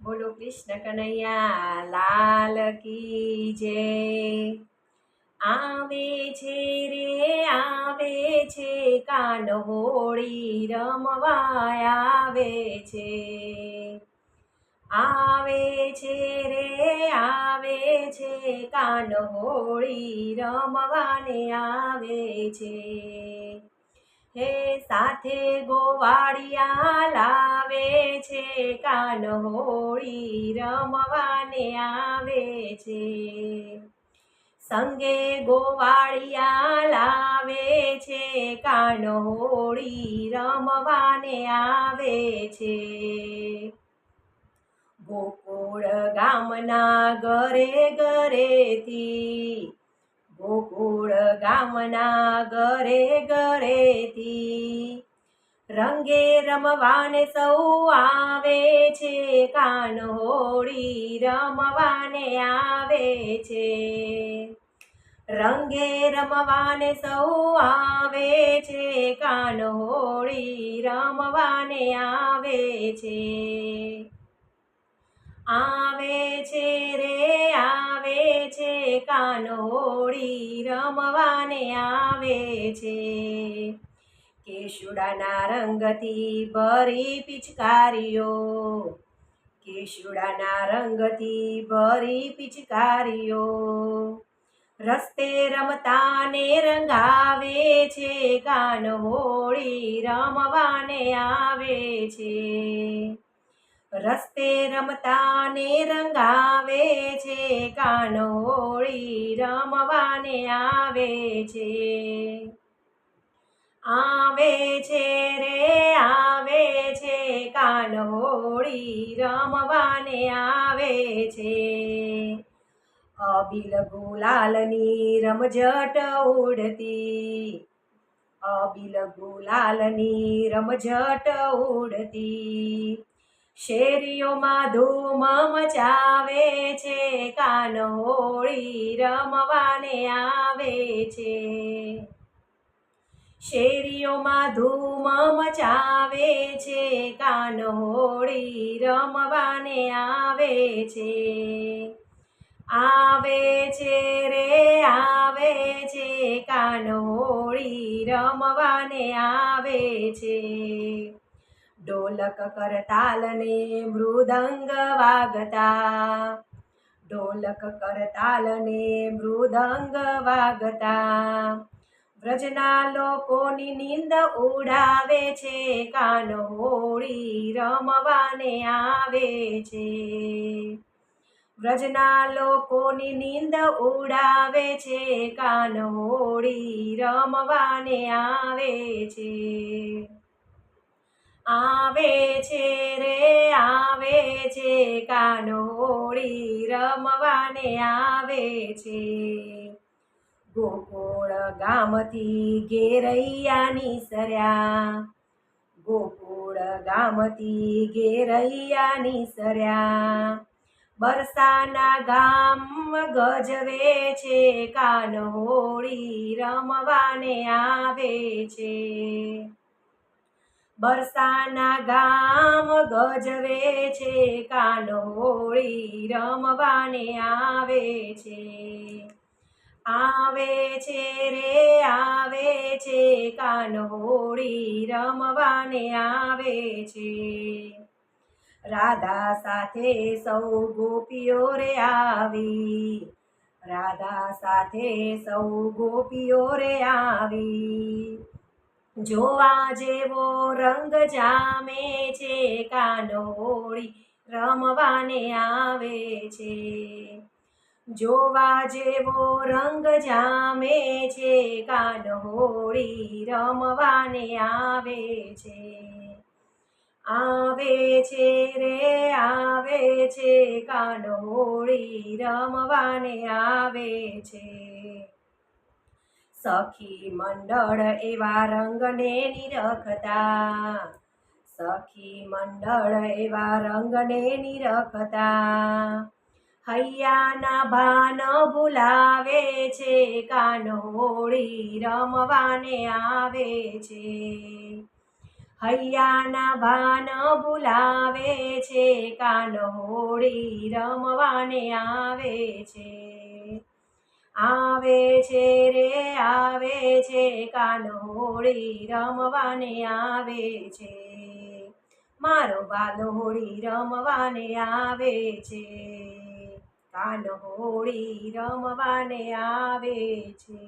બોલો કૃષ્ણ કનૈયા લાલ કી જય। આવે છે રે આવે છે કાન હોળી રમવા આવે છે। આવે છે રે આવે છે કાન હોળી રમવાને આવે છે। હે સાથે ગોવાળિયા લાવે છે કાન હોળી રમવાને આવે છે। સંગે ગોવાળિયા લાવે છે કાન હોળી રમવાને આવે છે। ગોકુળ ગામના ઘરે ઘરેથી ગોકુળ ગામના ઘરે ઘરેથી રંગે રમવાને સૌ આવે છે કાન હોળી રમવાને આવે છે। રંગે રમવાને સૌ આવે છે કાન હોળી રમવાને આવે છે। આવે છે રે આવે છે કાન હોળી રમવાને આવે છે। કેસુડાના રંગથી ભરી પિચકારીઓ કેસુડાના રંગથી ભરી પિચકારીઓ રસ્તે રમતા ને રંગાવે છે કાન હોળી રમવાને આવે છે। રસ્તે રમતા ને રંગાવે છે કાન હોળી રમવાને આવે છે। આવે છે રે આવે છે કાન હોળી રમવાને આવે છે। અબીલ ગુલાલની રમઝટ ઉડતી અબીલ ગુલાલની રમઝટ ઉડતી શેરીઓમાં ધૂમ મચાવે છે કાન હોળી રમવાને આવે છે। શેરીઓમાં ધૂમ મચાવે છે કાન હોળી રમવાને આવે છે। આવે છે રે આવે છે કાન હોળી રમવાને આવે છે। ઢોલક કરતાલને મૃદંગ વાગતા ઢોલક કરતાલને મૃદંગ વાગતા વ્રજના લોકોની નીંદ ઉડાવે છે કાન હોળી રમવાને આવે છે। વ્રજના લોકોની નીંદ ઉડાવે છે કાન હોળી રમવાને આવે છે। આવે છે રે આવે છે કાન હોળી રમવાને આવે છે। ગોકુળ ગામથી ઘેરૈયા નીસર્યા ગોકુળ ગામથી ઘેરૈયા નીસર્યા બરસાના ગામ ગજવે છે કાન હોળી રમવાને આવે છે। બરસાના ગામ ગજવે છે કાન હોળી રમવાને આવે છે। આવે છે રે આવે છે કાન હોળી રમવાને આવે છે। રાધા સાથે સૌ ગોપીઓ રે આવી રાધા સાથે સૌ ગોપીઓ રે આવી જોવા જેવો રંગ જામે છે કાન હોળી રમવાને આવે છે। જોવા જેવો રંગ જામે છે કાન હોળી રમવાને આવે છે। આવે છે રે આવે છે કાન હોળી રમવાને આવે છે। સખી મંડળ એવા રંગને નિરખતા સખી મંડળ એવા રંગને નિરખતા હૈયાના ભાન ભૂલાવે છે કાન હોળી રમવાને આવે છે। હૈયાના ભાન ભૂલાવે છે, કાન હોળી રમવાને આવે છે. આવે છે રે આવે છે, કાન હોળી રમવાને આવે છે. મારો બાલો હોળી રમવાને આવે છે, કાન હોળી રમવાને આવે છે.